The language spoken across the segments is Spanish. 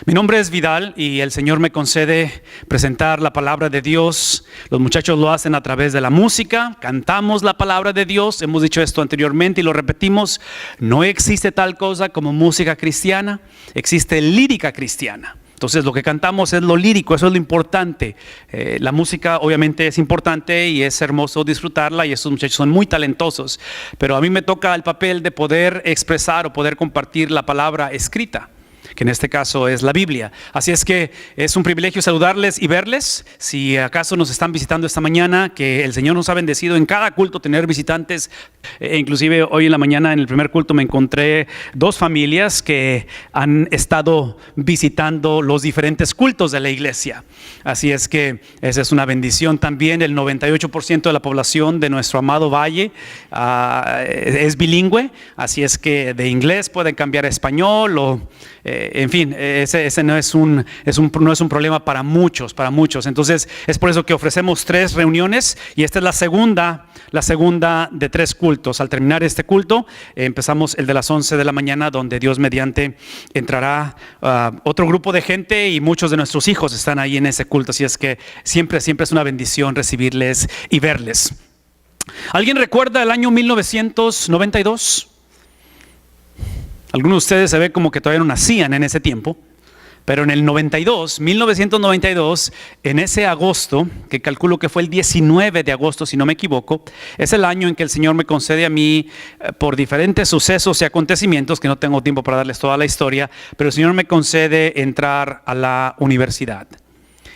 Mi nombre es Vidal y el Señor me concede presentar la palabra de Dios. Los muchachos lo hacen a través de la música, cantamos la palabra de Dios. Hemos dicho esto anteriormente y lo repetimos. No existe tal cosa como música cristiana, existe lírica cristiana. Entonces lo que cantamos es lo lírico, eso es lo importante. La música obviamente es importante y es hermoso disfrutarla y estos muchachos son muy talentosos. Pero a mí me toca el papel de poder expresar o poder compartir la palabra escrita, que en este caso es la Biblia. Así es que es un privilegio saludarles y verles. Si acaso nos están visitando esta mañana, que el Señor nos ha bendecido en cada culto tener visitantes. Inclusive hoy en la mañana en el primer culto me encontré dos familias que han estado visitando los diferentes cultos de la iglesia. Así es que esa es una bendición también. El 98% de la población de nuestro amado valle es bilingüe. Así es que de inglés pueden cambiar a español o en fin, ese no es un problema para muchos. Entonces es por eso que ofrecemos 3 reuniones y esta es la segunda de 3 cultos. Al terminar este culto empezamos el de las 11 de la mañana, donde Dios mediante entrará otro grupo de gente y muchos de nuestros hijos están ahí en ese culto. Así es que siempre es una bendición recibirles y verles. ¿Alguien recuerda el año 1992? Algunos de ustedes se ve como que todavía no nacían en ese tiempo, pero en el 1992, en ese agosto, que calculo que fue el 19 de agosto si no me equivoco, es el año en que el Señor me concede a mí, por diferentes sucesos y acontecimientos, que no tengo tiempo para darles toda la historia, pero el Señor me concede entrar a la universidad.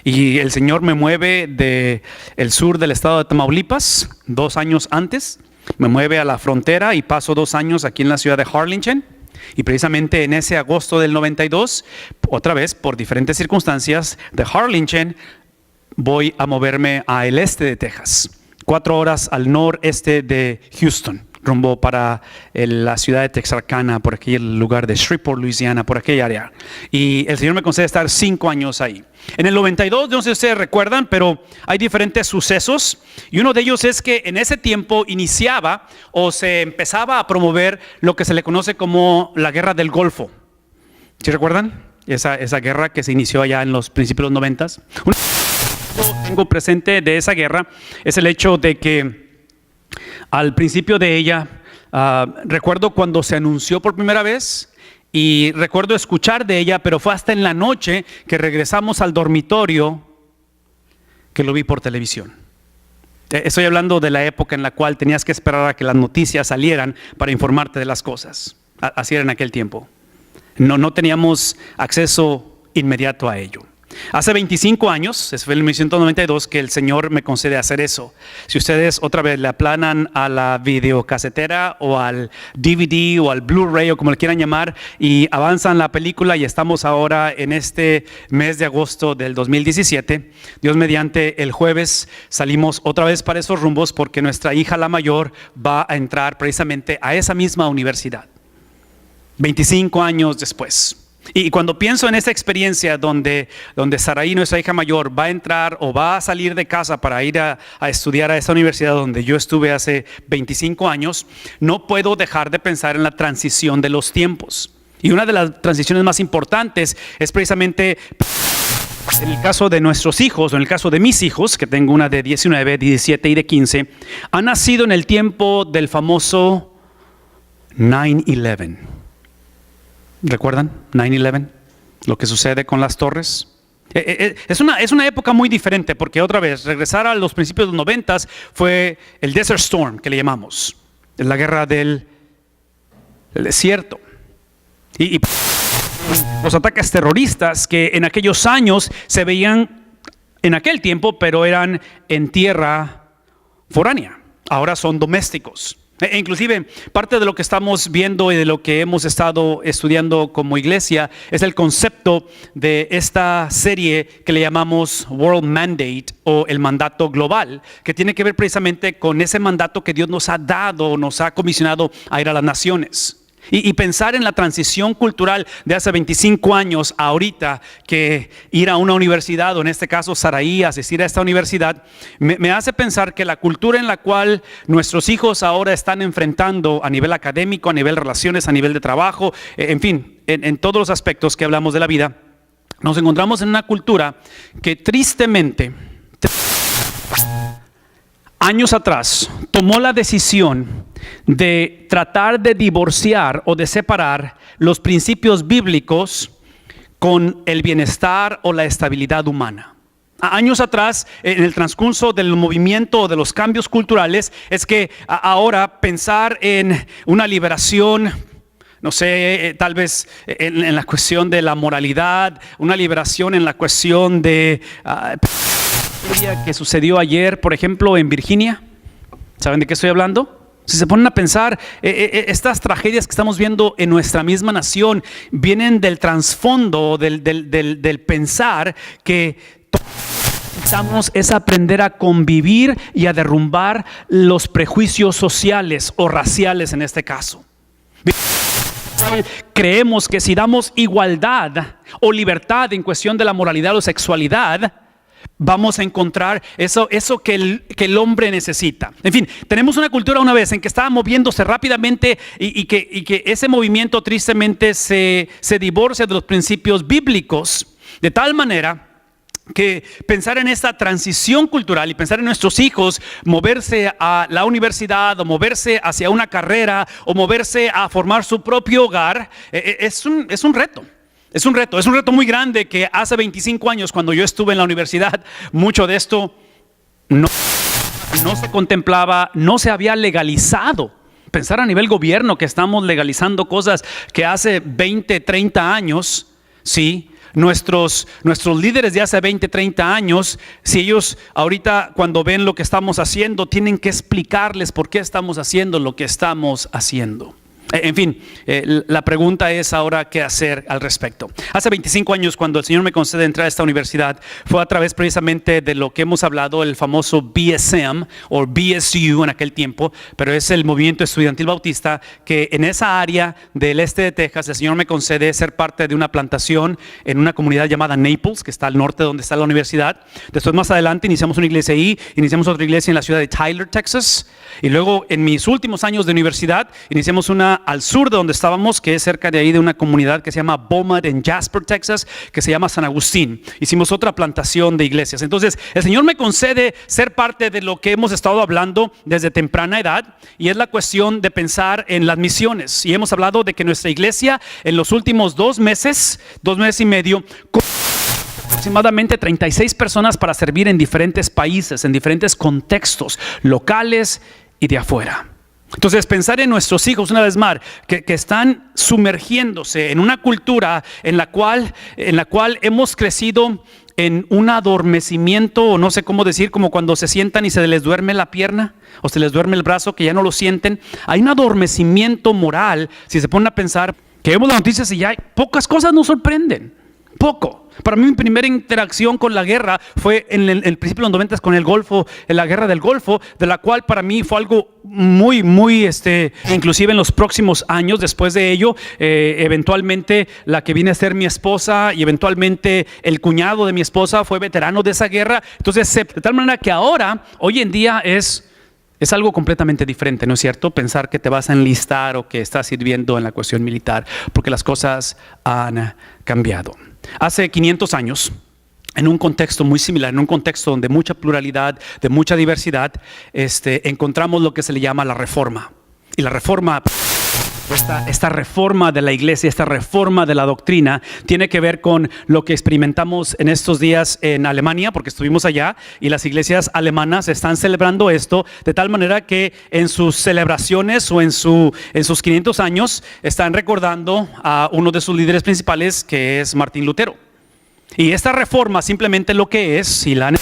Y el Señor me mueve del sur del estado de Tamaulipas, 2 años antes, me mueve a la frontera y paso 2 años aquí en la ciudad de Harlingen. Y precisamente en ese agosto del 92, otra vez por diferentes circunstancias, de Harlingen voy a moverme al este de Texas, 4 horas al noreste de Houston, rumbo para la ciudad de Texarkana, por aquel lugar de Shreveport, Louisiana, por aquella área. Y el Señor me concede estar 5 años ahí. En el 92, no sé si ustedes recuerdan, pero hay diferentes sucesos. Y uno de ellos es que en ese tiempo iniciaba o se empezaba a promover lo que se le conoce como la Guerra del Golfo. ¿Sí recuerdan? Esa guerra que se inició allá en los principios de los 90. Un tengo presente de esa guerra es el hecho de que al principio de ella, recuerdo cuando se anunció por primera vez y recuerdo escuchar de ella, pero fue hasta en la noche que regresamos al dormitorio que lo vi por televisión. Estoy hablando de la época en la cual tenías que esperar a que las noticias salieran para informarte de las cosas. Así era en aquel tiempo. No teníamos acceso inmediato a ello. Hace 25 años, ese fue en 1992, que el Señor me concede hacer eso. Si ustedes otra vez le aplanan a la videocasetera o al DVD o al Blu-ray o como le quieran llamar y avanzan la película y estamos ahora en este mes de agosto del 2017, Dios mediante el jueves salimos otra vez para esos rumbos porque nuestra hija la mayor va a entrar precisamente a esa misma universidad, 25 años después. Y cuando pienso en esta experiencia donde Saraí, nuestra hija mayor, va a entrar o va a salir de casa para ir a estudiar a esta universidad donde yo estuve hace 25 años, no puedo dejar de pensar en la transición de los tiempos. Y una de las transiciones más importantes es precisamente en el caso de nuestros hijos, o en el caso de mis hijos, que tengo una de 19, 17 y de 15, han nacido en el tiempo del famoso 9/11. ¿Recuerdan? 9/11, lo que sucede con las torres. Es una época muy diferente porque otra vez, regresar a los principios de los 90 fue el Desert Storm, que le llamamos, la guerra del desierto. Y los ataques terroristas que en aquellos años se veían en aquel tiempo, pero eran en tierra foránea, ahora son domésticos. E inclusive parte de lo que estamos viendo y de lo que hemos estado estudiando como iglesia es el concepto de esta serie que le llamamos World Mandate o el mandato global, que tiene que ver precisamente con ese mandato que Dios nos ha dado, nos ha comisionado a ir a las naciones. Y pensar en la transición cultural de hace 25 años a ahorita, que ir a una universidad, o en este caso Saraí, asistir a esta universidad, me hace pensar que la cultura en la cual nuestros hijos ahora están enfrentando a nivel académico, a nivel de relaciones, a nivel de trabajo, en fin, en todos los aspectos que hablamos de la vida, nos encontramos en una cultura que tristemente, años atrás, tomó la decisión de tratar de divorciar o de separar los principios bíblicos con el bienestar o la estabilidad humana. Años atrás, en el transcurso del movimiento o de los cambios culturales, es que ahora pensar en una liberación, no sé, tal vez en la cuestión de la moralidad, una liberación en la cuestión de que sucedió ayer, por ejemplo, en Virginia. ¿Saben de qué estoy hablando? Si se ponen a pensar, estas tragedias que estamos viendo en nuestra misma nación vienen del trasfondo, del pensar que necesitamos es aprender a convivir y a derrumbar los prejuicios sociales o raciales en este caso. Creemos que si damos igualdad o libertad en cuestión de la moralidad o sexualidad, vamos a encontrar eso que el hombre necesita. En fin, tenemos una cultura una vez en que estaba moviéndose rápidamente y que ese movimiento tristemente se divorcia de los principios bíblicos, de tal manera que pensar en esta transición cultural y pensar en nuestros hijos moverse a la universidad o moverse hacia una carrera o moverse a formar su propio hogar es un reto. Es un reto muy grande que hace 25 años cuando yo estuve en la universidad, mucho de esto no se contemplaba, no se había legalizado. Pensar a nivel gobierno que estamos legalizando cosas que hace 20, 30 años, sí. Nuestros líderes de hace 20, 30 años, si ellos ahorita cuando ven lo que estamos haciendo, tienen que explicarles por qué estamos haciendo lo que estamos haciendo. En fin, la pregunta es ahora qué hacer al respecto. Hace 25 años, cuando el Señor me concede entrar a esta universidad, fue a través precisamente de lo que hemos hablado, el famoso BSM o BSU en aquel tiempo, pero es el movimiento estudiantil bautista, que en esa área del este de Texas, el Señor me concede ser parte de una plantación en una comunidad llamada Naples, que está al norte de donde está la universidad. Después, más adelante, iniciamos una iglesia ahí, iniciamos otra iglesia en la ciudad de Tyler, Texas, y luego en mis últimos años de universidad, iniciamos una al sur de donde estábamos, que es cerca de ahí de una comunidad que se llama Beaumont en Jasper, Texas, que se llama San Agustín. Hicimos otra plantación de iglesias. Entonces, el Señor me concede ser parte de lo que hemos estado hablando desde temprana edad, y es la cuestión de pensar en las misiones. Y hemos hablado de que nuestra iglesia en los últimos 2 meses y medio, aproximadamente 36 personas para servir en diferentes países, en diferentes contextos locales y de afuera. Entonces, pensar en nuestros hijos, una vez más, que están sumergiéndose en una cultura en la cual hemos crecido en un adormecimiento, o no sé cómo decir, como cuando se sientan y se les duerme la pierna o se les duerme el brazo, que ya no lo sienten. Hay un adormecimiento moral, si se ponen a pensar, que vemos las noticias y ya pocas cosas nos sorprenden. Poco. Para mí, mi primera interacción con la guerra fue en el principio de los 90 con el Golfo, en la guerra del Golfo, de la cual para mí fue algo muy, inclusive en los próximos años después de ello, eventualmente la que viene a ser mi esposa y eventualmente el cuñado de mi esposa fue veterano de esa guerra. Entonces, de tal manera que ahora, hoy en día es algo completamente diferente, ¿no es cierto? Pensar que te vas a enlistar o que estás sirviendo en la cuestión militar, porque las cosas han cambiado. Hace 500 años, en un contexto muy similar, en un contexto donde mucha pluralidad, de mucha diversidad, encontramos lo que se le llama la reforma. Y la reforma, esta reforma de la iglesia, esta reforma de la doctrina, tiene que ver con lo que experimentamos en estos días en Alemania, porque estuvimos allá y las iglesias alemanas están celebrando esto de tal manera que en sus celebraciones o en sus 500 años están recordando a uno de sus líderes principales, que es Martín Lutero. Y esta reforma simplemente lo que es, si la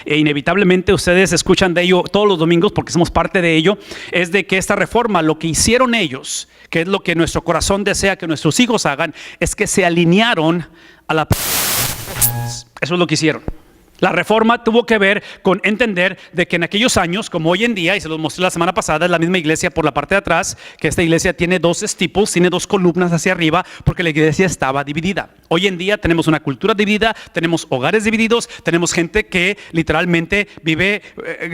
e inevitablemente ustedes escuchan de ello todos los domingos porque somos parte de ello, es de que esta reforma, lo que hicieron ellos, que es lo que nuestro corazón desea que nuestros hijos hagan, es que se alinearon a la... Eso es lo que hicieron. La reforma tuvo que ver con entender de que en aquellos años, como hoy en día, y se los mostré la semana pasada, es la misma iglesia por la parte de atrás, que esta iglesia tiene 2 steeples, tiene 2 columnas hacia arriba, porque la iglesia estaba dividida. Hoy en día tenemos una cultura dividida, tenemos hogares divididos, tenemos gente que literalmente vive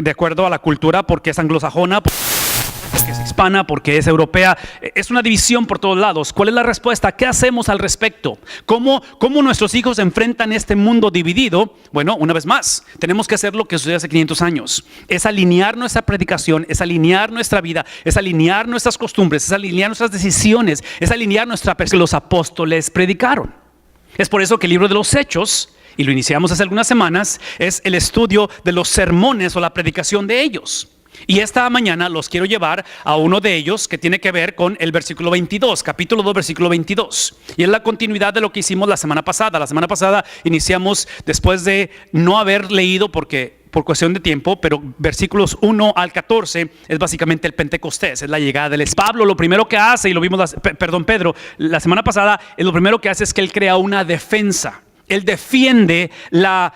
de acuerdo a la cultura porque es anglosajona. porque es hispana, porque es europea. Es una división por todos lados. ¿Cuál es la respuesta? ¿Qué hacemos al respecto? ¿Cómo nuestros hijos enfrentan este mundo dividido? Bueno, una vez más, tenemos que hacer lo que sucedió hace 500 años. Es alinear nuestra predicación, es alinear nuestra vida, es alinear nuestras costumbres, es alinear nuestras decisiones, es alinear nuestra persona que los apóstoles predicaron. Es por eso que el libro de los Hechos, y lo iniciamos hace algunas semanas, es el estudio de los sermones o la predicación de ellos. Y esta mañana los quiero llevar a uno de ellos que tiene que ver con el versículo 22, capítulo 2, versículo 22. Y es la continuidad de lo que hicimos la semana pasada. La semana pasada iniciamos después de no haber leído por cuestión de tiempo, pero versículos 1 al 14 es básicamente el Pentecostés, es la llegada del Espíritu. Pablo lo primero que hace, y lo vimos, Pedro, la semana pasada, lo primero que hace es que él crea una defensa. Él defiende la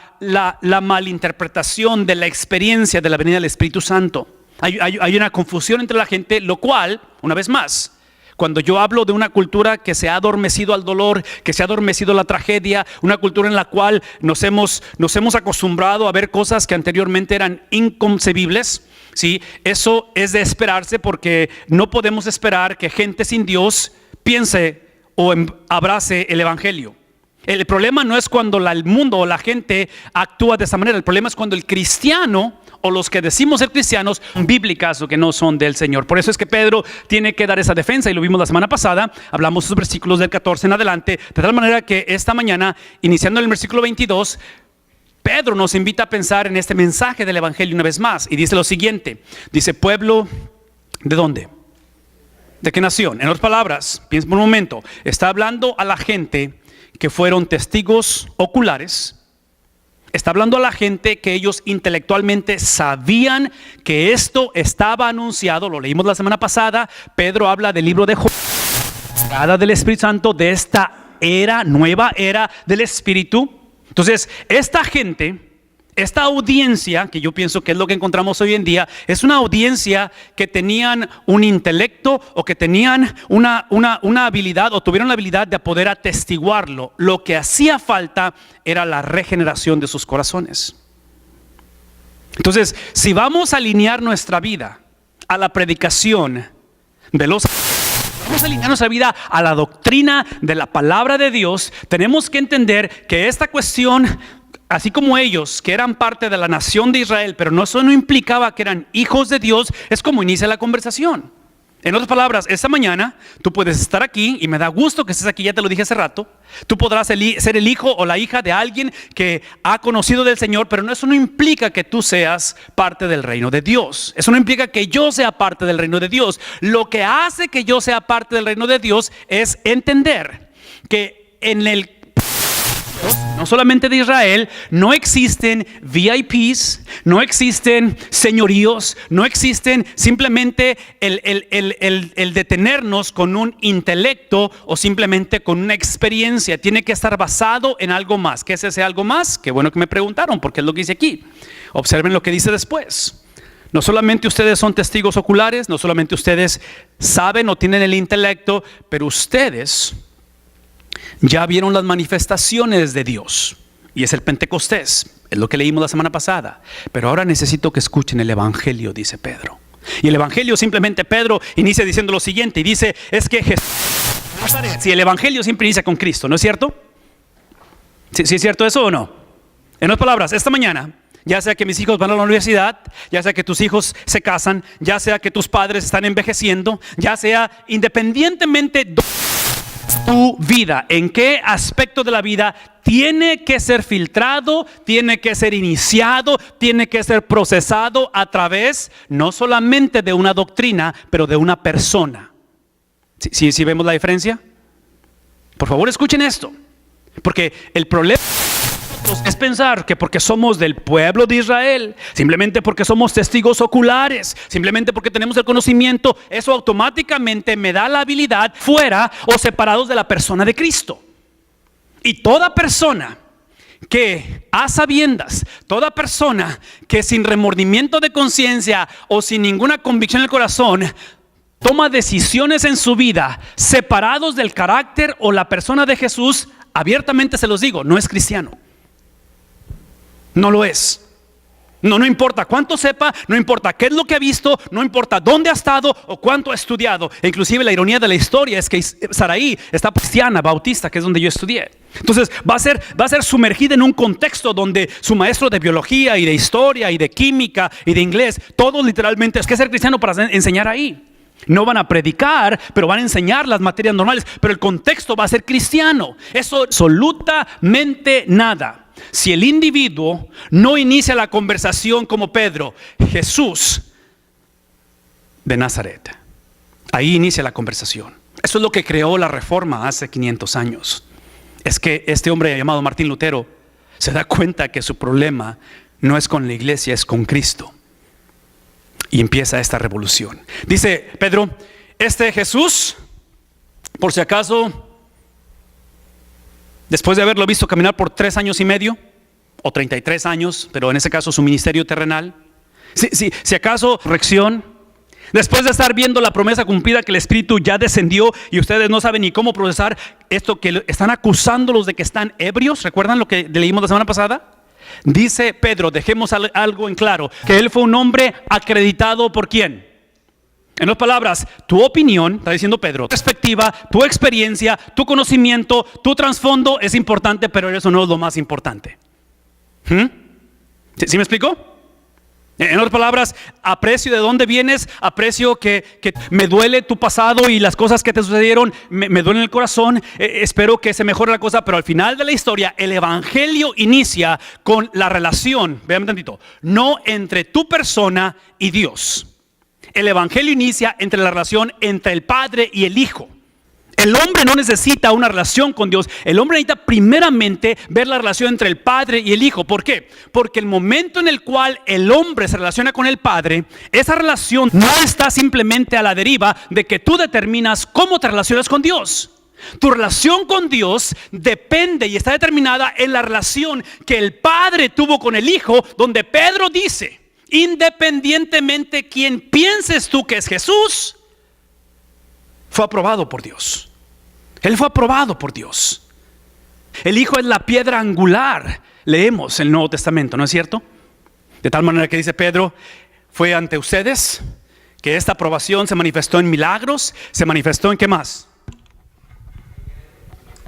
malinterpretación de la experiencia de la venida del Espíritu Santo. Hay una confusión entre la gente, lo cual, una vez más, cuando yo hablo de una cultura que se ha adormecido al dolor, que se ha adormecido a la tragedia, una cultura en la cual nos hemos acostumbrado a ver cosas que anteriormente eran inconcebibles, ¿sí? Eso es de esperarse, porque no podemos esperar que gente sin Dios piense o abrace el evangelio. El problema no es cuando el mundo o la gente actúa de esa manera. El problema es cuando el cristiano o los que decimos ser cristianos son bíblicas o que no son del Señor. Por eso es que Pedro tiene que dar esa defensa, y lo vimos la semana pasada. Hablamos de esos versículos del 14 en adelante, de tal manera que esta mañana, iniciando en el versículo 22, Pedro nos invita a pensar en este mensaje del evangelio una vez más, y dice lo siguiente. Dice: pueblo, ¿de dónde? ¿De qué nación? En otras palabras, piensa por un momento, está hablando a la gente que fueron testigos oculares. Está hablando a la gente que ellos intelectualmente sabían que esto estaba anunciado. Lo leímos la semana pasada. Pedro habla del libro de Job, del Espíritu Santo, de esta era, nueva era del Espíritu. Entonces, esta gente, esta audiencia, que yo pienso que es lo que encontramos hoy en día, es una audiencia que tenían un intelecto, o que tenían una habilidad, o tuvieron la habilidad de poder atestiguarlo. Lo que hacía falta era la regeneración de sus corazones. Entonces, si vamos a alinear nuestra vida a la predicación de los... Vamos a alinear nuestra vida a la doctrina de la palabra de Dios, tenemos que entender que esta cuestión, así como ellos, que eran parte de la nación de Israel, pero eso no implicaba que eran hijos de Dios, es como inicia la conversación. En otras palabras, esta mañana tú puedes estar aquí, y me da gusto que estés aquí, ya te lo dije hace rato. Tú podrás ser el hijo o la hija de alguien que ha conocido del Señor, pero eso no implica que tú seas parte del reino de Dios. Eso no implica que yo sea parte del reino de Dios. Lo que hace que yo sea parte del reino de Dios es entender que en el... no solamente de Israel, no existen VIPs, no existen señoríos, no existen simplemente el detenernos con un intelecto o simplemente con una experiencia. Tiene que estar basado en algo más. ¿Qué es ese algo más? Qué bueno que me preguntaron, porque es lo que dice aquí. Observen lo que dice después. No solamente ustedes son testigos oculares, no solamente ustedes saben o tienen el intelecto, pero ustedes ya vieron las manifestaciones de Dios, y es el Pentecostés, es lo que leímos la semana pasada. Pero ahora necesito que escuchen el evangelio, dice Pedro. Y el evangelio, simplemente Pedro inicia diciendo lo siguiente, y dice: es que Jesús, si el evangelio siempre inicia con Cristo, ¿no es cierto? ¿Sí es cierto eso o no? En otras palabras, esta mañana, ya sea que mis hijos van a la universidad, ya sea que tus hijos se casan, ya sea que tus padres están envejeciendo, ya sea independientemente de tu vida, en qué aspecto de la vida tiene que ser filtrado, tiene que ser iniciado, tiene que ser procesado a través no solamente de una doctrina, pero de una persona. ¿Sí vemos la diferencia? Por favor, escuchen esto, porque el problema es pensar que porque somos del pueblo de Israel, simplemente porque somos testigos oculares, simplemente porque tenemos el conocimiento, eso automáticamente me da la habilidad fuera o separados de la persona de Cristo. Y toda persona que a sabiendas, toda persona que sin remordimiento de conciencia o sin ninguna convicción en el corazón toma decisiones en su vida separados del carácter o la persona de Jesús, abiertamente se los digo, no es cristiano. No lo es. No importa cuánto sepa, no importa qué es lo que ha visto, no importa dónde ha estado o cuánto ha estudiado. E inclusive la ironía de la historia es que Saraí está cristiana, bautista, que es donde yo estudié. Entonces va a ser sumergida en un contexto donde su maestro de biología y de historia y de química y de inglés, todos literalmente es que ser cristiano para enseñar ahí. No van a predicar, pero van a enseñar las materias normales, pero el contexto va a ser cristiano. Eso absolutamente nada. Si el individuo no inicia la conversación como Pedro, Jesús de Nazaret, ahí inicia la conversación. Eso es lo que creó la Reforma hace 500 años. Es que este hombre llamado Martín Lutero se da cuenta que su problema no es con la iglesia, es con Cristo. Y empieza esta revolución. Dice Pedro, este Jesús, por si acaso, después de haberlo visto caminar por 3 años y medio, o 33 años, pero en ese caso su ministerio terrenal, si acaso reacción, después de estar viendo la promesa cumplida que el Espíritu ya descendió y ustedes no saben ni cómo procesar esto, que están acusándolos de que están ebrios. ¿Recuerdan lo que leímos la semana pasada? Dice Pedro, dejemos algo en claro, que él fue un hombre acreditado ¿por quién? En otras palabras, tu opinión, está diciendo Pedro, tu perspectiva, tu experiencia, tu conocimiento, tu trasfondo es importante, pero eso no es lo más importante. ¿Sí me explico? En otras palabras, aprecio de dónde vienes, aprecio que me duele tu pasado y las cosas que te sucedieron, me duelen el corazón, espero que se mejore la cosa, pero al final de la historia, el evangelio inicia con la relación, vean tantito, no entre tu persona y Dios. El evangelio inicia entre la relación entre el Padre y el Hijo. El hombre no necesita una relación con Dios. El hombre necesita primeramente ver la relación entre el Padre y el Hijo. ¿Por qué? Porque el momento en el cual el hombre se relaciona con el Padre, esa relación no está simplemente a la deriva de que tú determinas cómo te relacionas con Dios. Tu relación con Dios depende y está determinada en la relación que el Padre tuvo con el Hijo, donde Pedro dice, independientemente quién pienses tú que es Jesús, fue aprobado por Dios. Él fue aprobado por Dios. El Hijo es la piedra angular. Leemos el Nuevo Testamento, ¿no es cierto? De tal manera que dice Pedro, fue ante ustedes que esta aprobación se manifestó en milagros, se manifestó en ¿qué más?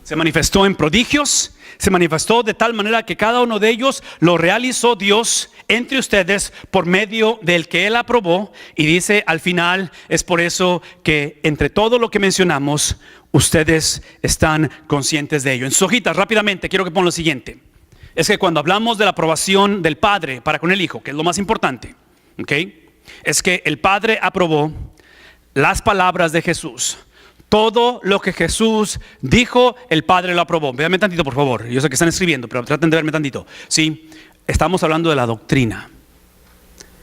Se manifestó en prodigios, se manifestó de tal manera que cada uno de ellos lo realizó Dios entre ustedes por medio del que Él aprobó. Y dice al final, es por eso que entre todo lo que mencionamos, ustedes están conscientes de ello. En sus hojitas, rápidamente, quiero que pongan lo siguiente. Es que cuando hablamos de la aprobación del Padre para con el Hijo, que es lo más importante, ¿okay? Es que el Padre aprobó las palabras de Jesús. Todo lo que Jesús dijo, el Padre lo aprobó. Véanme tantito, por favor. Yo sé que están escribiendo, pero traten de verme tantito. Sí, estamos hablando de la doctrina.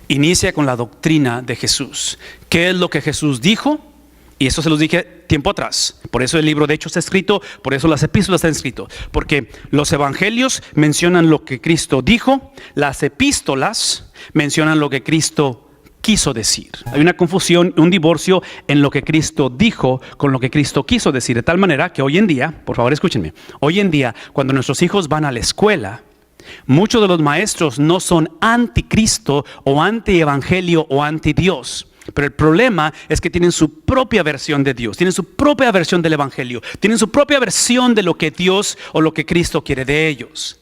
Inicia con la doctrina de Jesús. ¿Qué es lo que Jesús dijo? Y eso se los dije tiempo atrás. Por eso el libro de Hechos está escrito, por eso las epístolas están escritas. Porque los evangelios mencionan lo que Cristo dijo, las epístolas mencionan lo que Cristo quiso decir. Hay una confusión, un divorcio en lo que Cristo dijo con lo que Cristo quiso decir. De tal manera que hoy en día, por favor escúchenme, hoy en día cuando nuestros hijos van a la escuela, muchos de los maestros no son anticristo o antievangelio o antidios. Pero el problema es que tienen su propia versión de Dios, tienen su propia versión del evangelio, tienen su propia versión de lo que Dios o lo que Cristo quiere de ellos.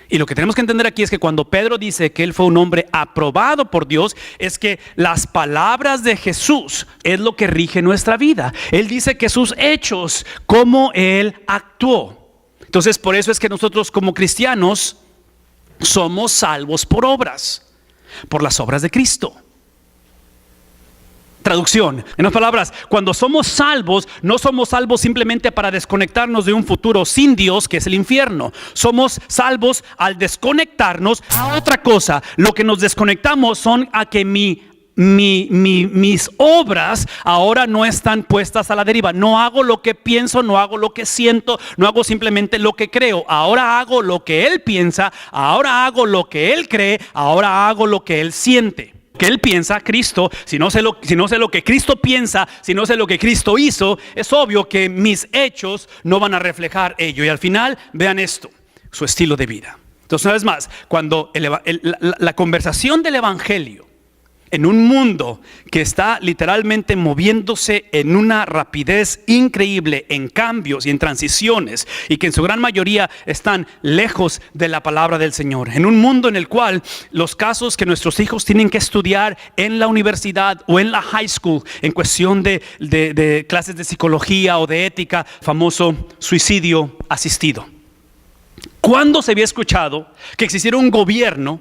Y lo que tenemos que entender aquí es que cuando Pedro dice que él fue un hombre aprobado por Dios, es que las palabras de Jesús es lo que rige nuestra vida. Él dice que sus hechos, cómo él actuó. Entonces por eso es que nosotros como cristianos somos salvos por obras, por las obras de Cristo. Traducción, en otras palabras, cuando somos salvos, no somos salvos simplemente para desconectarnos de un futuro sin Dios, que es el infierno. Somos salvos al desconectarnos a otra cosa. Lo que nos desconectamos son a que mis obras ahora no están puestas a la deriva. No hago lo que pienso, no hago lo que siento, no hago simplemente lo que creo. Ahora hago lo que Él piensa, ahora hago lo que Él cree, ahora hago lo que Él siente. Que él piensa, Cristo, si no sé lo que Cristo piensa, si no sé lo que Cristo hizo, es obvio que mis hechos no van a reflejar ello. Y al final, vean esto, su estilo de vida. Entonces, una vez más, cuando la conversación del evangelio en un mundo que está literalmente moviéndose en una rapidez increíble, en cambios y en transiciones, y que en su gran mayoría están lejos de la palabra del Señor, en un mundo en el cual los casos que nuestros hijos tienen que estudiar en la universidad o en la high school, en cuestión de clases de psicología o de ética, famoso suicidio asistido. ¿Cuándo se había escuchado que existiera un gobierno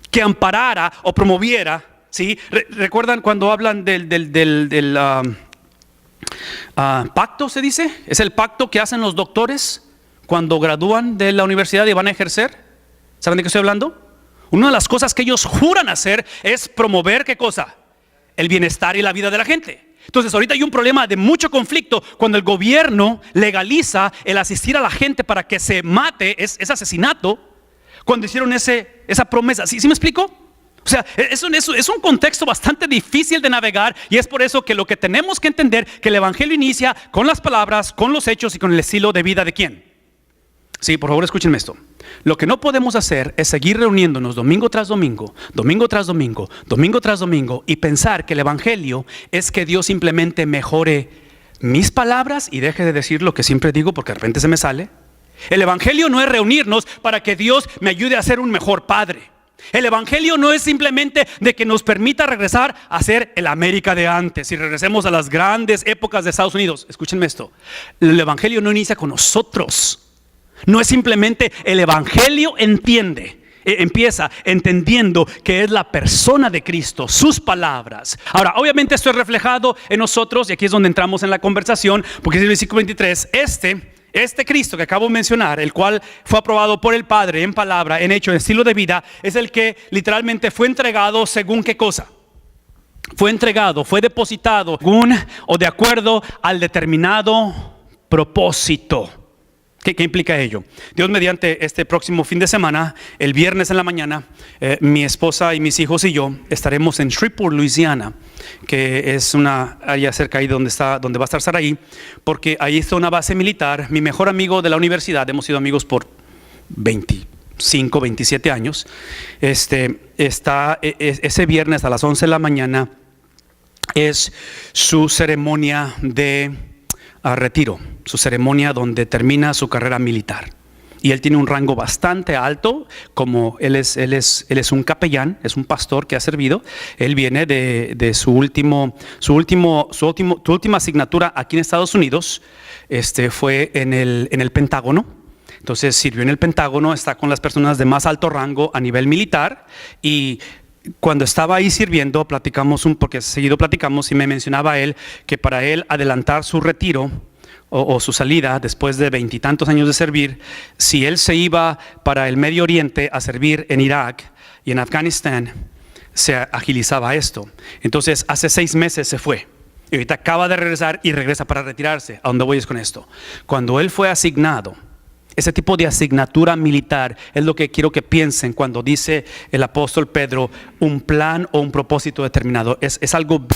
que amparara o promoviera? ¿Sí? ¿Recuerdan cuando hablan del pacto, se dice? Es el pacto que hacen los doctores cuando gradúan de la universidad y van a ejercer. ¿Saben de qué estoy hablando? Una de las cosas que ellos juran hacer es promover, ¿qué cosa? El bienestar y la vida de la gente. Entonces ahorita hay un problema de mucho conflicto cuando el gobierno legaliza el asistir a la gente para que se mate, es asesinato, cuando hicieron esa promesa. ¿Sí me explico? O sea, es un contexto bastante difícil de navegar, y es por eso que lo que tenemos que entender, que el evangelio inicia con las palabras, con los hechos y con el estilo de vida de ¿quién? Sí, por favor escúchenme esto. Lo que no podemos hacer es seguir reuniéndonos domingo tras domingo, domingo tras domingo, domingo tras domingo, y pensar que el evangelio es que Dios simplemente mejore mis palabras y deje de decir lo que siempre digo porque de repente se me sale. El evangelio no es reunirnos para que Dios me ayude a ser un mejor padre. El evangelio no es simplemente de que nos permita regresar a ser el América de antes y regresemos a las grandes épocas de Estados Unidos. Escúchenme esto. El evangelio no inicia con nosotros. No es simplemente el evangelio empieza entendiendo que es la persona de Cristo, sus palabras. Ahora, obviamente esto es reflejado en nosotros, y aquí es donde entramos en la conversación, porque es el versículo 23. Este Cristo que acabo de mencionar, el cual fue aprobado por el Padre en palabra, en hecho, en estilo de vida, es el que literalmente fue entregado según ¿qué cosa? Fue entregado, fue depositado según o de acuerdo al determinado propósito. ¿Qué implica ello? Dios mediante, este próximo fin de semana, el viernes en la mañana, mi esposa y mis hijos y yo estaremos en Shreveport, Louisiana, que es una área cerca ahí donde va a estar Saraí, porque ahí está una base militar. Mi mejor amigo de la universidad, hemos sido amigos por 25, 27 años, ese viernes a las 11 de la mañana es su ceremonia de retiro, su ceremonia donde termina su carrera militar. Y él tiene un rango bastante alto, como él es un capellán, es un pastor que ha servido. Él viene de su última asignatura aquí en Estados Unidos, fue en el Pentágono. Entonces sirvió en el Pentágono, está con las personas de más alto rango a nivel militar, y cuando estaba ahí sirviendo, porque seguido platicamos, y me mencionaba él que para él adelantar su retiro o su salida después de 20 y tantos años de servir, si él se iba para el Medio Oriente a servir en Irak y en Afganistán, se agilizaba esto. Entonces hace 6 meses se fue y ahorita acaba de regresar y regresa para retirarse. ¿A dónde voy es con esto? Cuando él fue asignado, ese tipo de asignatura militar es lo que quiero que piensen cuando dice el apóstol Pedro, un plan o un propósito determinado. Es algo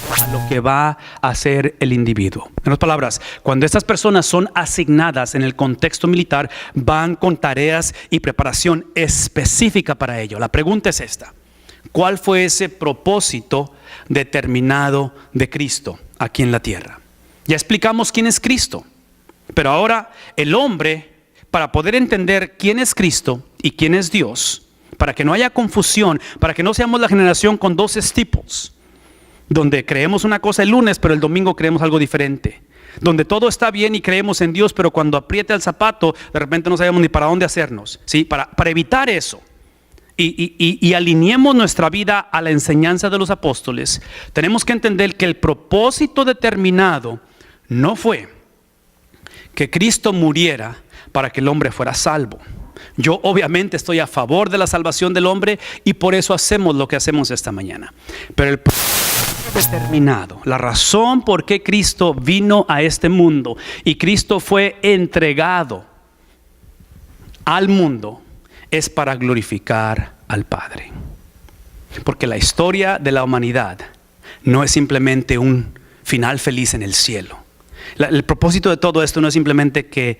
a lo que va a hacer el individuo. En otras palabras, cuando estas personas son asignadas en el contexto militar, van con tareas y preparación específica para ello. La pregunta es esta: ¿cuál fue ese propósito determinado de Cristo aquí en la tierra? Ya explicamos quién es Cristo. Pero ahora el hombre, para poder entender quién es Cristo y quién es Dios, para que no haya confusión, para que no seamos la generación con 2 tipos, donde creemos una cosa el lunes, pero el domingo creemos algo diferente, donde todo está bien y creemos en Dios, pero cuando aprieta el zapato, de repente no sabemos ni para dónde hacernos, ¿sí? Para evitar eso y alineemos nuestra vida a la enseñanza de los apóstoles, tenemos que entender que el propósito determinado no fue que Cristo muriera para que el hombre fuera salvo. Yo obviamente estoy a favor de la salvación del hombre y por eso hacemos lo que hacemos esta mañana. Pero el propósito determinado, la razón por qué Cristo vino a este mundo y Cristo fue entregado al mundo, es para glorificar al Padre. Porque la historia de la humanidad no es simplemente un final feliz en el cielo. El propósito de todo esto no es simplemente que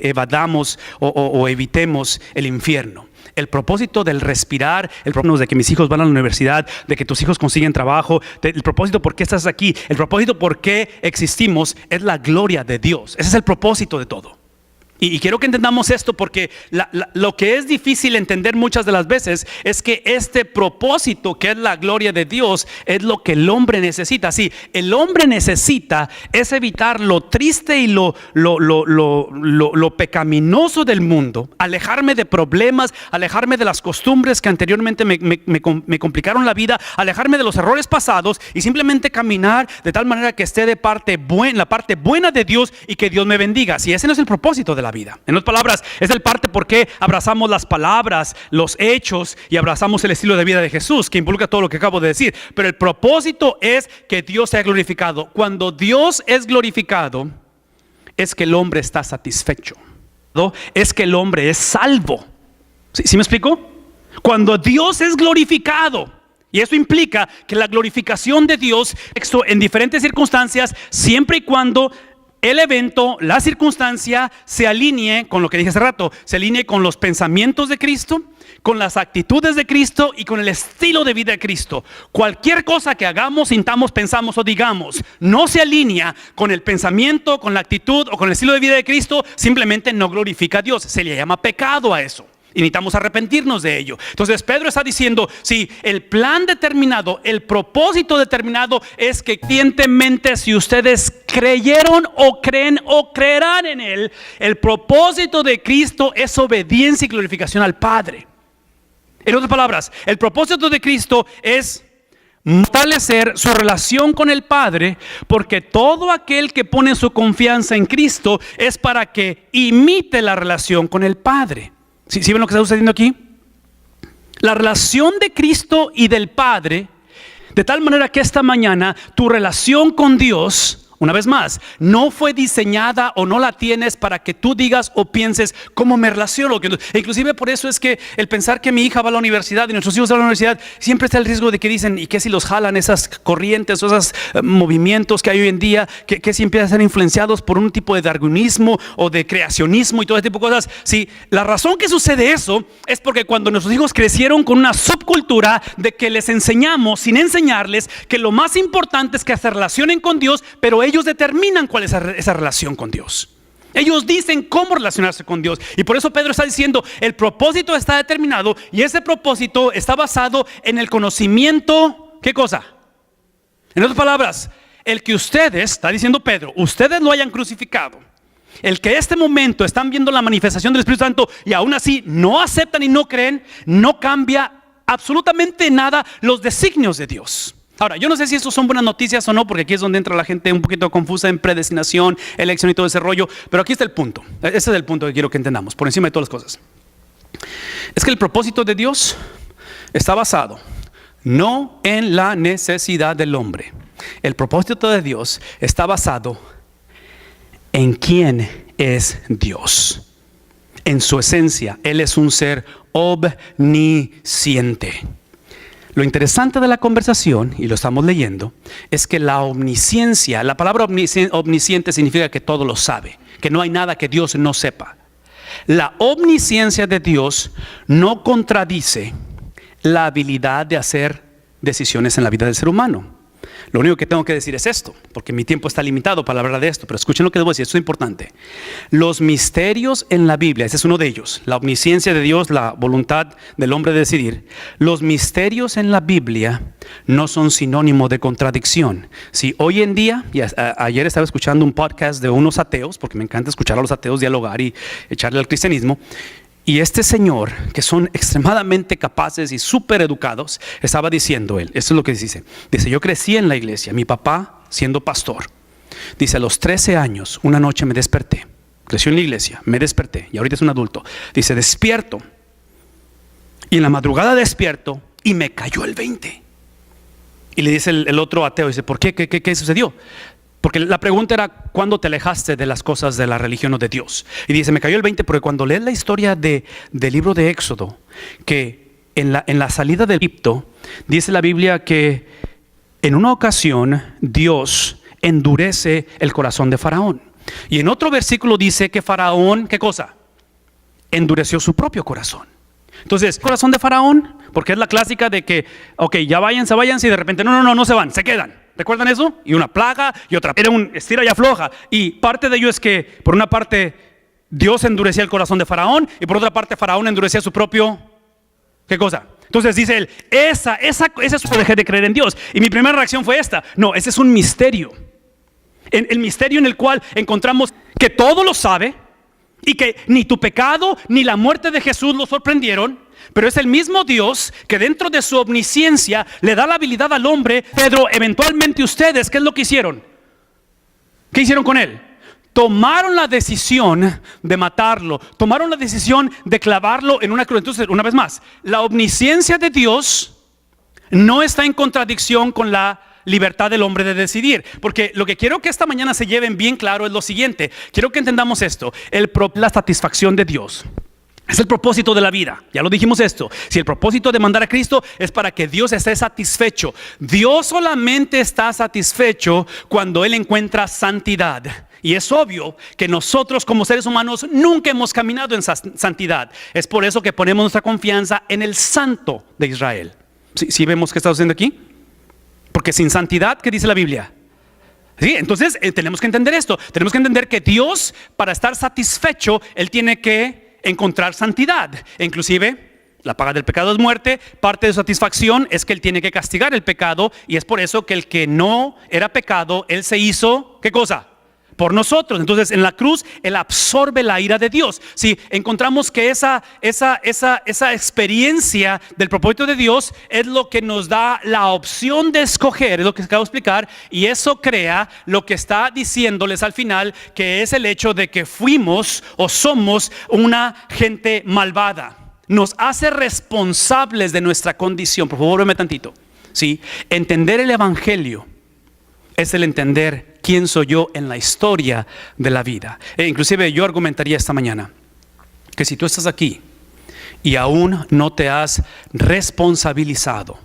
evadamos o evitemos el infierno. El propósito del respirar, el propósito de que mis hijos van a la universidad, de que tus hijos consiguen trabajo, el propósito por qué estás aquí, el propósito por qué existimos es la gloria de Dios. Ese es el propósito de todo. Y quiero que entendamos esto porque lo que es difícil entender muchas de las veces es que este propósito que es la gloria de Dios es lo que el hombre necesita. Sí, el hombre necesita es evitar lo triste y lo pecaminoso del mundo, alejarme de problemas, alejarme de las costumbres que anteriormente me complicaron la vida, alejarme de los errores pasados y simplemente caminar de tal manera que esté la parte buena de Dios y que Dios me bendiga. Si ese no es el propósito de la vida. En otras palabras, es el parte por qué abrazamos las palabras, los hechos y abrazamos el estilo de vida de Jesús, que involucra todo lo que acabo de decir. Pero el propósito es que Dios sea glorificado. Cuando Dios es glorificado, es que el hombre está satisfecho. Es que el hombre es salvo. ¿Sí me explico? Cuando Dios es glorificado, y eso implica que la glorificación de Dios en diferentes circunstancias, siempre y cuando el evento, la circunstancia se alinee con lo que dije hace rato, se alinee con los pensamientos de Cristo, con las actitudes de Cristo y con el estilo de vida de Cristo. Cualquier cosa que hagamos, sintamos, pensamos o digamos, no se alinea con el pensamiento, con la actitud o con el estilo de vida de Cristo, simplemente no glorifica a Dios. Se le llama pecado a eso. Y necesitamos arrepentirnos de ello. Entonces Pedro está diciendo, si el plan determinado, el propósito determinado es que conscientemente, si ustedes creyeron o creen o creerán en Él, el propósito de Cristo es obediencia y glorificación al Padre. En otras palabras, el propósito de Cristo es fortalecer su relación con el Padre, porque todo aquel que pone su confianza en Cristo es para que imite la relación con el Padre. ¿Sí ven lo que está sucediendo aquí? La relación de Cristo y del Padre, de tal manera que esta mañana tu relación con Dios, una vez más, no fue diseñada o no la tienes para que tú digas o pienses cómo me relaciono. Inclusive por eso es que el pensar que mi hija va a la universidad y nuestros hijos van a la universidad, siempre está el riesgo de que dicen, ¿y qué si los jalan esas corrientes o esos movimientos que hay hoy en día? ¿Qué si empiezan a ser influenciados por un tipo de darwinismo o de creacionismo y todo ese tipo de cosas? Sí, la razón que sucede eso es porque cuando nuestros hijos crecieron con una subcultura de que les enseñamos sin enseñarles que lo más importante es que se relacionen con Dios, pero ellos determinan cuál es esa relación con Dios. Ellos dicen cómo relacionarse con Dios. Y por eso Pedro está diciendo, el propósito está determinado y ese propósito está basado en el conocimiento. ¿Qué cosa? En otras palabras, el que ustedes, está diciendo Pedro, ustedes lo hayan crucificado, el que este momento están viendo la manifestación del Espíritu Santo y aún así no aceptan y no creen, no cambia absolutamente nada los designios de Dios. Ahora, yo no sé si estos son buenas noticias o no, porque aquí es donde entra la gente un poquito confusa en predestinación, elección y todo ese rollo. Pero aquí está el punto. Ese es el punto que quiero que entendamos, por encima de todas las cosas. Es que el propósito de Dios está basado no en la necesidad del hombre. El propósito de Dios está basado en quién es Dios. En su esencia, Él es un ser omnisciente. Lo interesante de la conversación, y lo estamos leyendo, es que la omnisciencia, la palabra omnisciente significa que todo lo sabe, que no hay nada que Dios no sepa. La omnisciencia de Dios no contradice la habilidad de hacer decisiones en la vida del ser humano. Lo único que tengo que decir es esto, porque mi tiempo está limitado para hablar de esto, pero escuchen lo que debo decir, esto es importante. Los misterios en la Biblia, ese es uno de ellos, la omnisciencia de Dios, la voluntad del hombre de decidir. Los misterios en la Biblia no son sinónimo de contradicción. Si hoy en día, ayer estaba escuchando un podcast de unos ateos, porque me encanta escuchar a los ateos dialogar y echarle al cristianismo, y este señor, que son extremadamente capaces y súper educados, estaba diciendo él, esto es lo que dice, yo crecí en la iglesia, mi papá siendo pastor, dice, a los 13 años, una noche me desperté, creció en la iglesia, me desperté, y ahorita es un adulto, dice, despierto, y en la madrugada despierto, y me cayó el 20, y le dice el otro ateo, dice, ¿por qué? ¿Qué sucedió? Porque la pregunta era, ¿cuándo te alejaste de las cosas de la religión o de Dios? Y dice, me cayó el 20 porque cuando lees la historia del libro de Éxodo, que en la salida de Egipto, dice la Biblia que en una ocasión Dios endurece el corazón de Faraón. Y en otro versículo dice que Faraón, ¿qué cosa? Endureció su propio corazón. Entonces, corazón de Faraón, porque es la clásica de que, ok, ya váyanse, y de repente, no se van, se quedan. ¿Recuerdan eso? Y una plaga y otra. Era un estira y afloja. Y parte de ello es que, por una parte, Dios endurecía el corazón de Faraón, y por otra parte, Faraón endurecía su propio, ¿qué cosa? Entonces dice él, esa es su dejé de creer en Dios. Y mi primera reacción fue esta: no, ese es un misterio. El misterio en el cual encontramos que todo lo sabe y que ni tu pecado ni la muerte de Jesús lo sorprendieron, pero es el mismo Dios que dentro de su omnisciencia le da la habilidad al hombre. Pedro, eventualmente ustedes, ¿qué es lo que hicieron? ¿Qué hicieron con él? Tomaron la decisión de matarlo, tomaron la decisión de clavarlo en una cruz. Entonces, una vez más, la omnisciencia de Dios no está en contradicción con la libertad del hombre de decidir, porque lo que quiero que esta mañana se lleven bien claro es lo siguiente. Quiero que entendamos esto: la satisfacción de Dios es el propósito de la vida. Ya lo dijimos esto. Si el propósito de mandar a Cristo es para que Dios esté satisfecho, Dios solamente está satisfecho cuando Él encuentra santidad. Y es obvio que nosotros como seres humanos nunca hemos caminado en santidad. Es por eso que ponemos nuestra confianza en el Santo de Israel. ¿Sí vemos qué está sucediendo aquí? Porque sin santidad, ¿qué dice la Biblia? Sí, entonces tenemos que entender esto. Tenemos que entender que Dios, para estar satisfecho, Él tiene que encontrar santidad. E inclusive, la paga del pecado es muerte. Parte de su satisfacción es que Él tiene que castigar el pecado. Y es por eso que el que no era pecado, Él se hizo, ¿qué cosa? Por nosotros. Entonces en la cruz Él absorbe la ira de Dios. Si encontramos que esa experiencia del propósito de Dios es lo que nos da la opción de escoger, es lo que acabo de explicar, y eso crea lo que está diciéndoles al final, que es el hecho de que fuimos o somos una gente malvada. Nos hace responsables de nuestra condición. Por favor, veme tantito. ¿Sí? Entender el evangelio es el entender quién soy yo en la historia de la vida. Inclusive yo argumentaría esta mañana que si tú estás aquí y aún no te has responsabilizado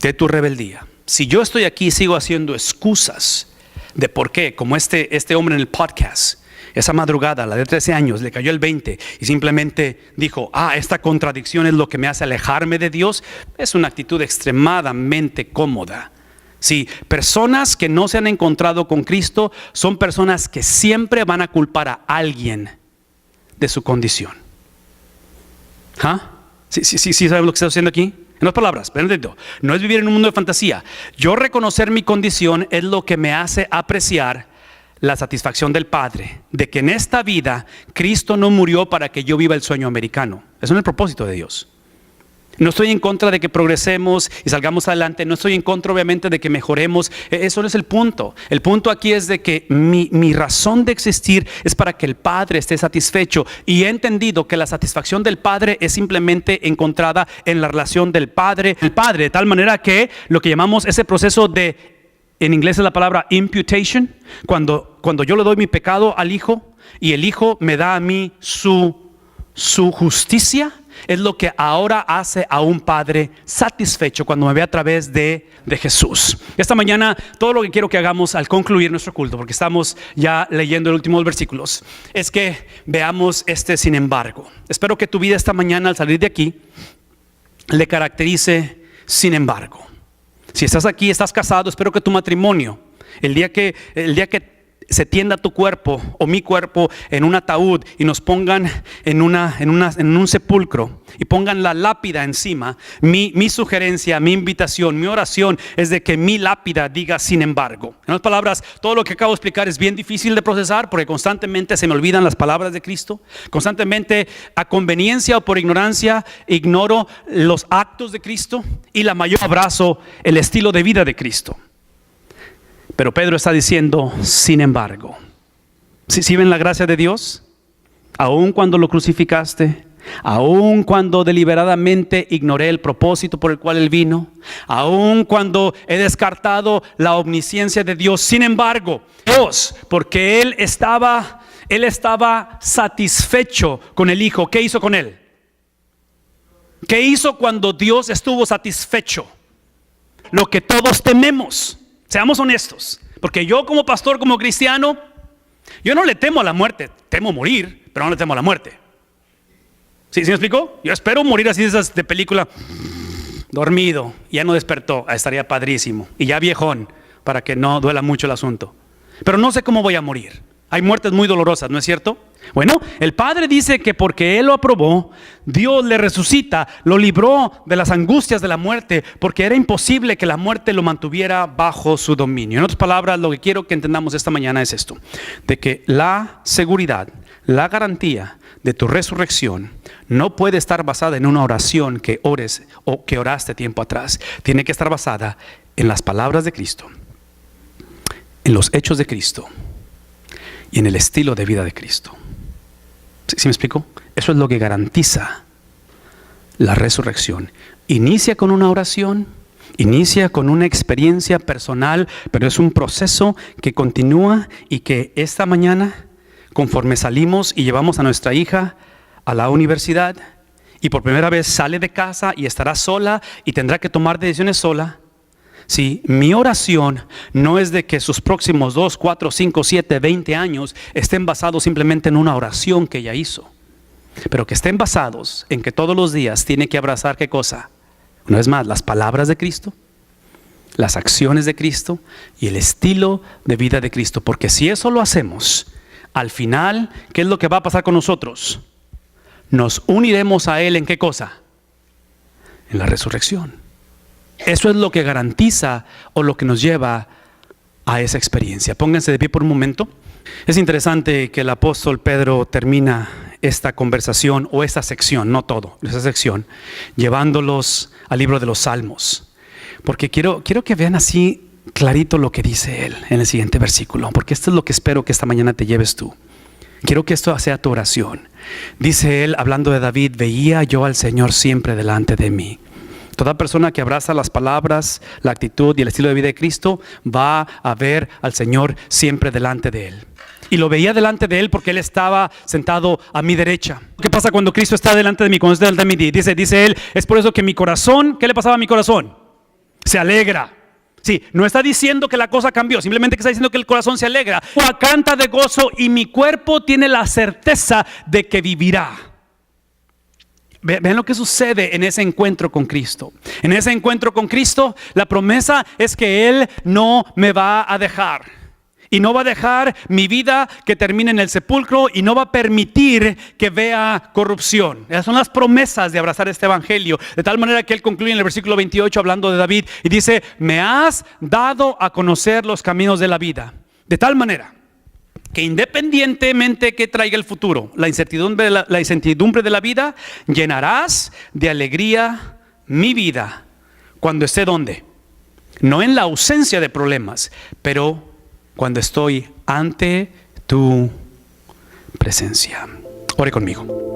de tu rebeldía, si yo estoy aquí y sigo haciendo excusas de por qué, como este hombre en el podcast, esa madrugada, la de 13 años, le cayó el 20 y simplemente dijo, esta contradicción es lo que me hace alejarme de Dios, es una actitud extremadamente cómoda. Sí, personas que no se han encontrado con Cristo son personas que siempre van a culpar a alguien de su condición. ¿Sí saben lo que estoy haciendo aquí? En otras palabras, no es vivir en un mundo de fantasía. Yo reconocer mi condición es lo que me hace apreciar la satisfacción del Padre, de que en esta vida Cristo no murió para que yo viva el sueño americano. Eso no es el propósito de Dios. No estoy en contra de que progresemos y salgamos adelante. No estoy en contra, obviamente, de que mejoremos. Eso no es el punto. El punto aquí es de que mi razón de existir es para que el Padre esté satisfecho. Y he entendido que la satisfacción del Padre es simplemente encontrada en la relación del Padre. El Padre, de tal manera que lo que llamamos ese proceso de, en inglés es la palabra imputation. Cuando yo le doy mi pecado al Hijo y el Hijo me da a mí su justicia, es lo que ahora hace a un padre satisfecho cuando me ve a través de Jesús. Esta mañana todo lo que quiero que hagamos al concluir nuestro culto, porque estamos ya leyendo los últimos versículos, es que veamos sin embargo. Espero que tu vida esta mañana al salir de aquí le caracterice sin embargo. Si estás aquí, estás casado, espero que tu matrimonio, el día que se tienda tu cuerpo o mi cuerpo en un ataúd y nos pongan en un sepulcro y pongan la lápida encima, mi sugerencia, mi invitación, mi oración es de que mi lápida diga sin embargo. En otras palabras, todo lo que acabo de explicar es bien difícil de procesar porque constantemente se me olvidan las palabras de Cristo. Constantemente, a conveniencia o por ignorancia, ignoro los actos de Cristo y la mayor abrazo el estilo de vida de Cristo. Pero Pedro está diciendo, sin embargo. ¿Sí ven la gracia de Dios? Aun cuando lo crucificaste, aun cuando deliberadamente ignoré el propósito por el cual Él vino, aun cuando he descartado la omnisciencia de Dios, sin embargo, Dios, porque Él estaba satisfecho con el Hijo. ¿Qué hizo con Él? ¿Qué hizo cuando Dios estuvo satisfecho? Lo que todos tememos. Seamos honestos. Porque yo como pastor, como cristiano, yo no le temo a la muerte. Temo morir, pero no le temo a la muerte. ¿Sí me explicó? Yo espero morir así de esas de película, dormido, ya no despertó, estaría padrísimo. Y ya viejón, para que no duela mucho el asunto. Pero no sé cómo voy a morir. Hay muertes muy dolorosas, ¿no es cierto? Bueno, el Padre dice que porque Él lo aprobó, Dios le resucita, lo libró de las angustias de la muerte, porque era imposible que la muerte lo mantuviera bajo su dominio. En otras palabras, lo que quiero que entendamos esta mañana es esto, de que la seguridad, la garantía de tu resurrección no puede estar basada en una oración que ores o que oraste tiempo atrás. Tiene que estar basada en las palabras de Cristo, en los hechos de Cristo y en el estilo de vida de Cristo. ¿Sí me explico? Eso es lo que garantiza la resurrección. Inicia con una oración, inicia con una experiencia personal, pero es un proceso que continúa y que esta mañana, conforme salimos y llevamos a nuestra hija a la universidad y por primera vez sale de casa y estará sola y tendrá que tomar decisiones sola. Sí, mi oración no es de que sus próximos 2, 4, 5, 7, 20 años estén basados simplemente en una oración que ella hizo, pero que estén basados en que todos los días tiene que abrazar ¿qué cosa? Una vez más, las palabras de Cristo, las acciones de Cristo y el estilo de vida de Cristo, porque si eso lo hacemos, al final, ¿qué es lo que va a pasar con nosotros? Nos uniremos a Él ¿en qué cosa? En la resurrección. Eso es lo que garantiza o lo que nos lleva a esa experiencia. Pónganse de pie por un momento. Es interesante que el apóstol Pedro termina esta conversación o esta sección, no todo, esa sección, llevándolos al libro de los Salmos. Porque quiero que vean así clarito lo que dice él en el siguiente versículo, porque esto es lo que espero que esta mañana te lleves tú. Quiero que esto sea tu oración. Dice él, hablando de David, veía yo al Señor siempre delante de mí. Toda persona que abraza las palabras, la actitud y el estilo de vida de Cristo va a ver al Señor siempre delante de él. Y lo veía delante de él porque él estaba sentado a mi derecha. ¿Qué pasa cuando Cristo está delante de mí? Cuando está delante de mí, dice él, es por eso que mi corazón, ¿qué le pasaba a mi corazón? Se alegra. Sí, no está diciendo que la cosa cambió, simplemente que está diciendo que el corazón se alegra. Canta de gozo y mi cuerpo tiene la certeza de que vivirá. Vean lo que sucede en ese encuentro con Cristo. En ese encuentro con Cristo, la promesa es que Él no me va a dejar. Y no va a dejar mi vida que termine en el sepulcro y no va a permitir que vea corrupción. Esas son las promesas de abrazar este evangelio. De tal manera que él concluye en el versículo 28 hablando de David y dice, me has dado a conocer los caminos de la vida. De tal manera que independientemente que traiga el futuro, la incertidumbre de la vida, llenarás de alegría mi vida cuando esté ¿dónde? No en la ausencia de problemas, pero cuando estoy ante tu presencia. Ore conmigo.